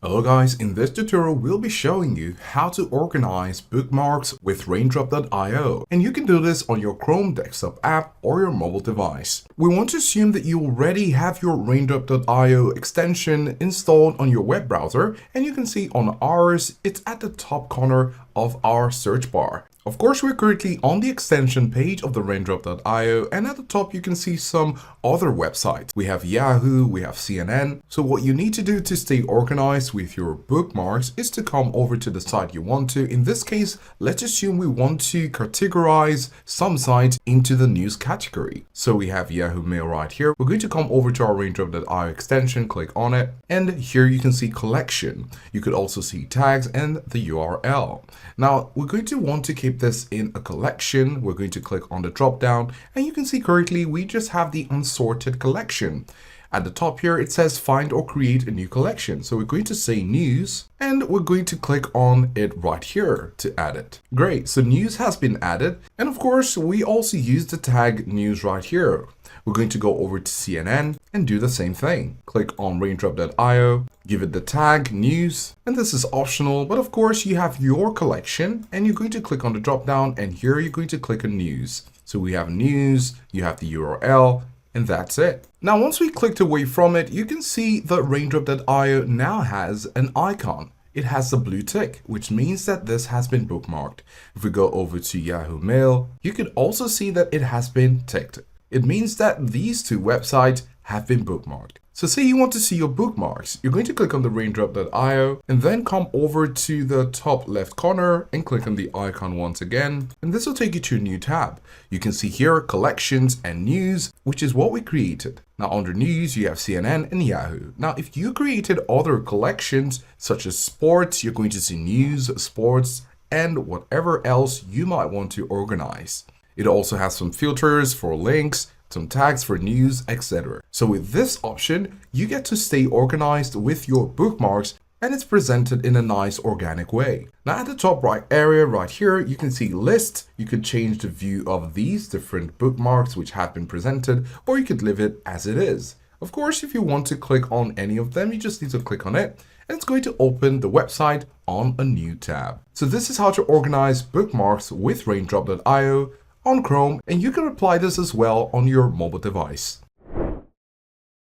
Hello guys, in this tutorial we'll be showing you how to organize bookmarks with raindrop.io, and you can do this on your Chrome desktop app or your mobile device. We want to assume that you already have your raindrop.io extension installed on your web browser, and you can see on ours it's at the top corner of our search bar. Of course, we're currently on the extension page of the raindrop.io, and at the top you can see some other websites. We have Yahoo, we have CNN. So what you need to do to stay organized with your bookmarks is to come over to the site you want to. In this case, let's assume we want to categorize some sites into the news category. So we have Yahoo Mail right here. We're going to come over to our raindrop.io extension, click on it, and here you can see collection. You could also see tags and the URL. Now we're going to want to keep this in a collection. We're going to click on the drop down, and you can see currently we just have the unsorted collection. At the top here it says find or create a new collection. So we're going to say news, and we're going to click on it right here to add it. Great, so news has been added, and of course we also use the tag news right here. We're going to go over to CNN and do the same thing. Click on raindrop.io, give it the tag news, and this is optional, but of course you have your collection, and you're going to click on the drop down, and here you're going to click on news. So we have news, you have the URL, and that's it. Now once we clicked away from it, you can see that raindrop.io now has an icon. It has the blue tick, which means that this has been bookmarked. If we go over to Yahoo Mail, you can also see that it has been ticked. It means that these two websites have been bookmarked. So say you want to see your bookmarks, you're going to click on the raindrop.io and then come over to the top left corner and click on the icon once again, and this will take you to a new tab. You can see here collections and news, which is what we created. Now under news you have CNN and Yahoo. Now if you created other collections such as sports, you're going to see news, sports, and whatever else you might want to organize. It also has some filters for links, some tags for news, etc. So with this option, you get to stay organized with your bookmarks, and it's presented in a nice organic way. Now at the top right area right here, you can see list. You could change the view of these different bookmarks which have been presented, or you could leave it as it is. Of course, if you want to click on any of them, you just need to click on it, and it's going to open the website on a new tab. So this is how to organize bookmarks with raindrop.io on Chrome, and you can apply this as well on your mobile device.